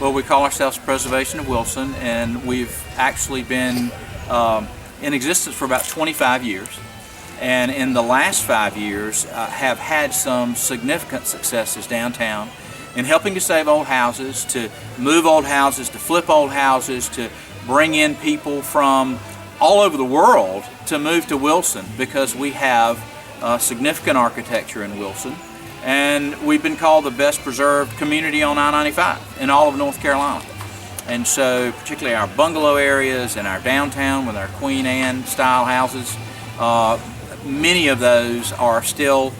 Well, we call ourselves Preservation of Wilson, and we've actually been in existence for about 25 years. And in the last 5 years have had some significant successes downtown in helping to save old houses, to move old houses, to flip old houses, to bring in people from all over the world to move to Wilson, because we have significant architecture in Wilson. And we've been called the best preserved community on I-95 in all of North Carolina. And so particularly our bungalow areas and our downtown with our Queen Anne style houses, many of those are still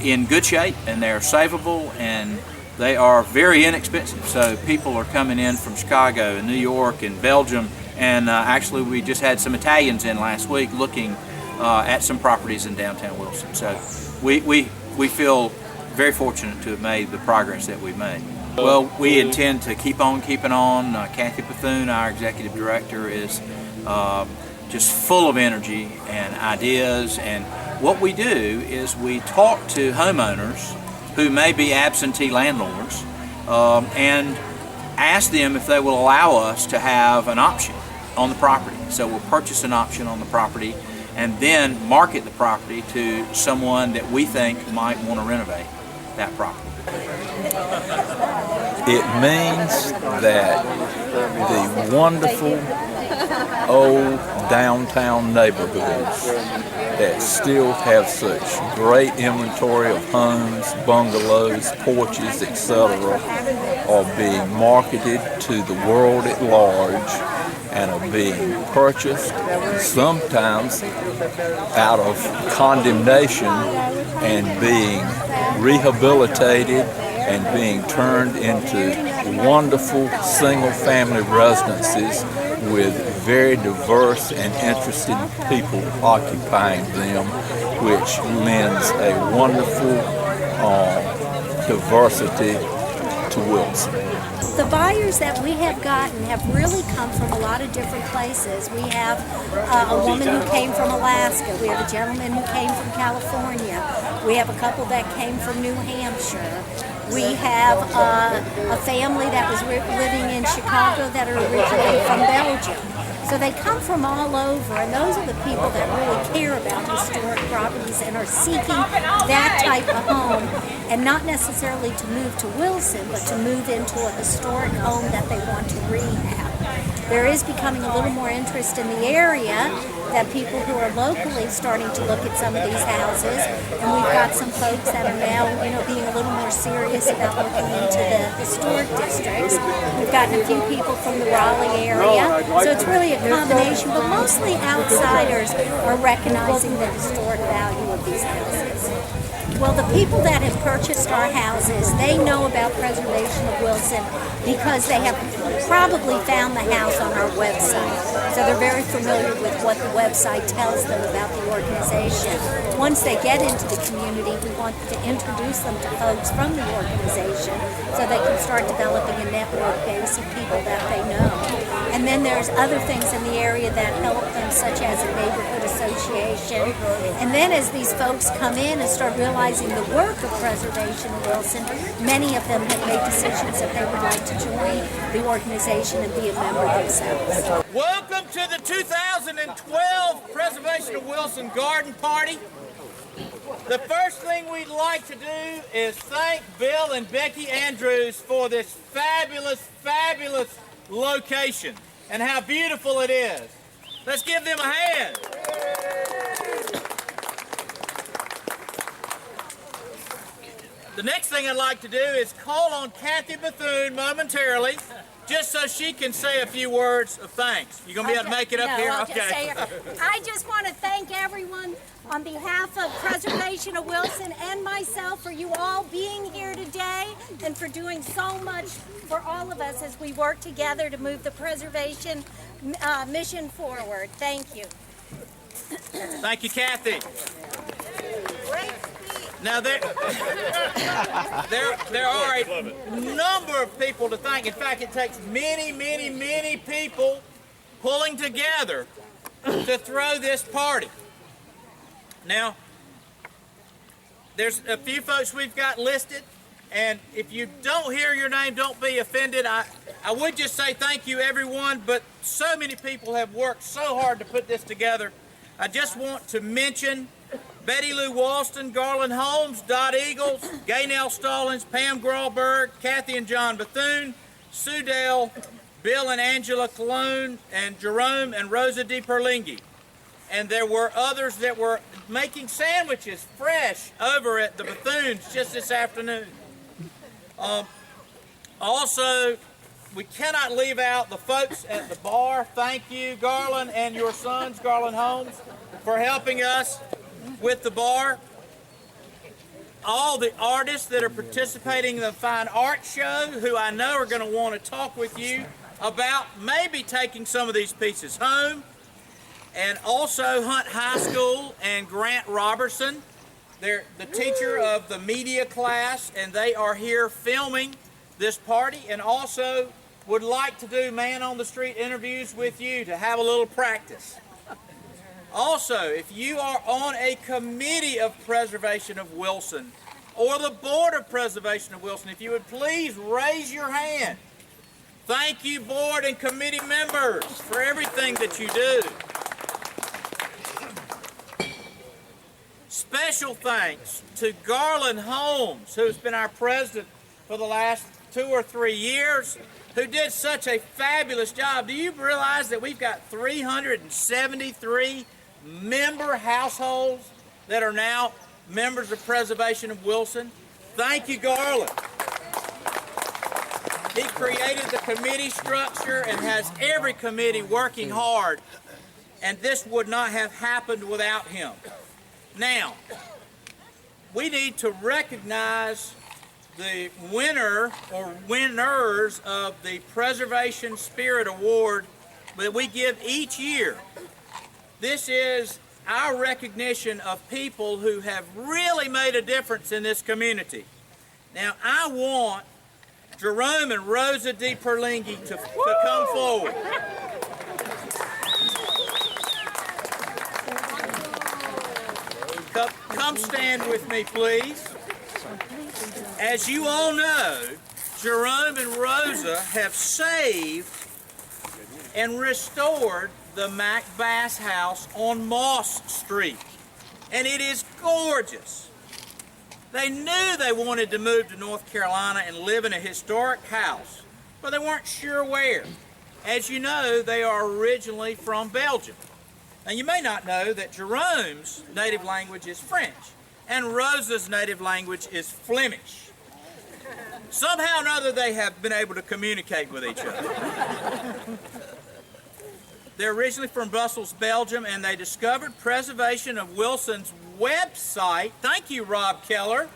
in good shape, and they're savable, and they are very inexpensive. So people are coming in from Chicago and New York and Belgium, and actually we just had some Italians in last week looking at some properties in downtown Wilson. So we feel very fortunate to have made the progress that we've made. Well, we intend to keep on keeping on. Kathy Bethune, our executive director, is just full of energy and ideas, and what we do is we talk to homeowners who may be absentee landlords and ask them if they will allow us to have an option on the property. So we'll purchase an option on the property and then market the property to someone that we think might want to renovate that property. It means that the wonderful old downtown neighborhoods that still have such great inventory of homes, bungalows, porches, etc., are being marketed to the world at large and are being purchased, sometimes out of condemnation, and being rehabilitated and being turned into wonderful single-family residences with very diverse and interested people occupying them, which lends a wonderful diversity to Wilson. The buyers that we have gotten have really come from a lot of different places. We have a woman who came from Alaska. We have a gentleman who came from California. We have a couple that came from New Hampshire. We have a family that was living in Chicago that are originally from Belgium. So they come from all over, and those are the people that really care about historic properties and are seeking that type of home, and not necessarily to move to Wilson, but to move into a historic home that they want to rehab. There is becoming a little more interest in the area, that people who are locally starting to look at some of these houses, and we've got some folks that are now, being a little more serious about looking into the historic districts. We've gotten a few people from the Raleigh area, so it's really a combination, but mostly outsiders are recognizing the historic value of these houses. Well, the people that have purchased our houses, they know about Preservation of Wilson because they have probably found the house on our website. So they're very familiar with what the website tells them about the organization. Once they get into the community, we want to introduce them to folks from the organization so they can start developing a network base of people that they know. And then there's other things in the area that help them, such as a neighborhood association. And then as these folks come in and start realizing the work of Preservation of Wilson, many of them have made decisions that they would like to join the organization and be a member themselves. Welcome to the 2012 Preservation of Wilson Garden Party. The first thing we'd like to do is thank Bill and Becky Andrews for this fabulous, fabulous location and how beautiful it is. Let's give them a hand. The next thing I'd like to do is call on Kathy Bethune momentarily, just so she can say a few words of thanks. You gonna be able to make it up here? Okay. I just want to thank everyone on behalf of Preservation of Wilson and myself for you all being here today and for doing so much for all of us as we work together to move the preservation mission forward. Thank you. Thank you, Kathy. Now there are a number of people to thank. In fact, it takes many, many, many people pulling together to throw this party. Now, there's a few folks we've got listed, and if you don't hear your name, don't be offended. I would just say thank you, everyone, but so many people have worked so hard to put this together. I just want to mention Betty Lou Walston, Garland Holmes, Dot Eagles, Gaynell Stallings, Pam Gralberg, Kathy and John Bethune, Sue Dale, Bill and Angela Cologne, and Jerome and Rosa DePerlinghi. And there were others that were making sandwiches fresh over at the Bethunes just this afternoon. Also, we cannot leave out the folks at the bar. Thank you, Garland and your sons, Garland Holmes, for helping us with the bar. All the artists that are participating in the Fine Art Show, who I know are going to want to talk with you about maybe taking some of these pieces home. And also Hunt High School and Grant Robertson. They're the teacher of the media class, and they are here filming this party, and also would like to do man-on-the-street interviews with you to have a little practice. Also, if you are on a committee of preservation of Wilson or the Board of Preservation of Wilson, if you would please raise your hand. Thank you, board and committee members, for everything that you do. Special thanks to Garland Holmes, who's been our president for the last 2 or 3 years, who did such a fabulous job. Do you realize that we've got 373 member households that are now members of Preservation of Wilson? Thank you, Garland. He created the committee structure and has every committee working hard, and this would not have happened without him. Now, we need to recognize the winner or winners of the Preservation Spirit Award that we give each year. This is our recognition of people who have really made a difference in this community. Now, I want Jerome and Rosa DePerlinghi to come forward. Come stand with me, please. As you all know, Jerome and Rosa have saved and restored the Mac Bass House on Moss Street, and it is gorgeous. They knew they wanted to move to North Carolina and live in a historic house, but they weren't sure where. As you know, they are originally from Belgium. Now, you may not know that Jerome's native language is French, and Rosa's native language is Flemish. Somehow or another, they have been able to communicate with each other. They're originally from Brussels, Belgium, and they discovered Preservation of Wilson's website. Thank you, Rob Keller.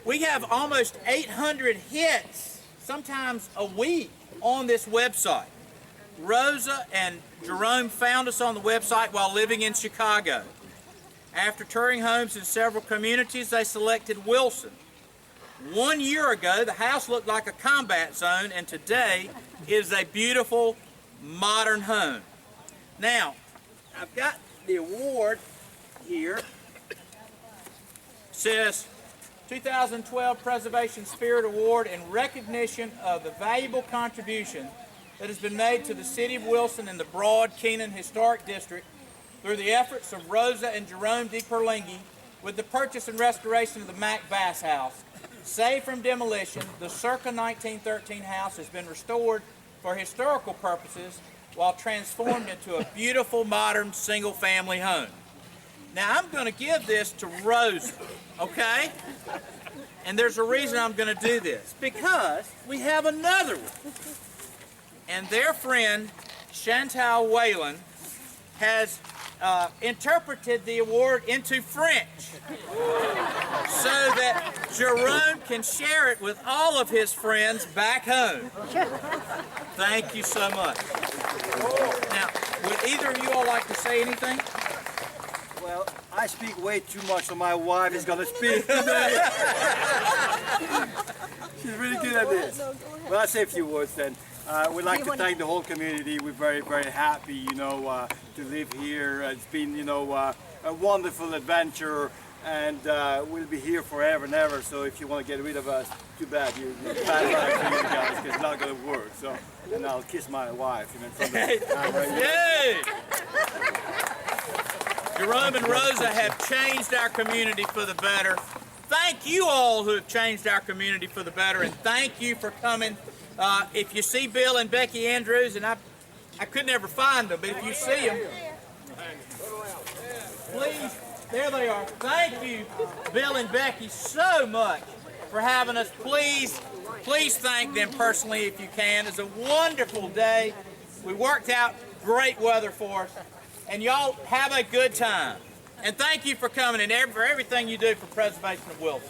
We have almost 800 hits, sometimes a week, on this website. Rosa and Jerome found us on the website while living in Chicago. After touring homes in several communities, they selected Wilson. 1 year ago, the house looked like a combat zone, and today it is a beautiful, modern home. Now, I've got the award here. It says 2012 Preservation Spirit Award in recognition of the valuable contribution that has been made to the City of Wilson and the Broad Keenan Historic District through the efforts of Rosa and Jerome DePerlinghi with the purchase and restoration of the Mac Bass House. Saved from demolition, the circa 1913 house has been restored for historical purposes while transformed into a beautiful modern single-family home. Now, I'm going to give this to Rosa, okay? And there's a reason I'm going to do this, because we have another one. And their friend, Chantal Whalen, has interpreted the award into French so that Jerome can share it with all of his friends back home. Thank you so much. Now, would either of you all like to say anything? Well, I speak way too much, so my wife is going to speak today. She's really good at this. Well, I'll say a few words then. We'd like to thank the whole community. We're very, very happy, to live here. It's been, a wonderful adventure, and we'll be here forever and ever. So if you want to get rid of us, too bad. Bad luck to you guys, because not going to work. So, and I'll kiss my wife in front of the camera. Yay! Jerome and Rosa have changed our community for the better. Thank you all who have changed our community for the better, and thank you for coming. If you see Bill and Becky Andrews, and I could never find them, but if you see them, please, there they are. Thank you, Bill and Becky, so much for having us. Please thank them personally if you can. It's a wonderful day. We worked out great weather for us. And y'all have a good time. And thank you for coming and for everything you do for Preservation of Wilson.